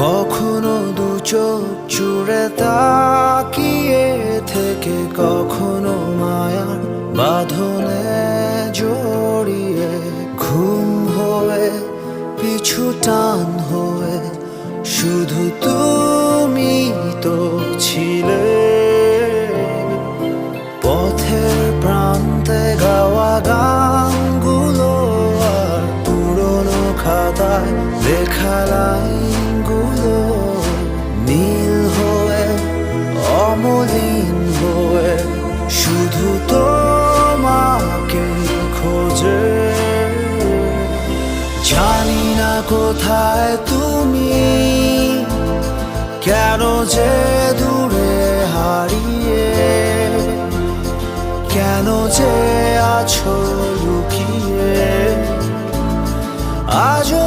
কখনো দু চোখ জুড়ে তাকিয়ে থেকে, কখনো মায়ার বাঁধনে জড়িয়ে, ঘুম হয়ে পিছু টান হয়ে শুধু তুমি তো ছিলে। পথের প্রান্তে গাওয়া গানগুলো আর পুরনো খাতায় লেখা লাইনগুলো নীল হয়ে অমলিন হয়ে শুধু তোমাকে খোঁজে। জানি না কোথায় তুমি, কেন যে দূরে হারিয়ে, কেন যে আছো লুকিয়ে। আজও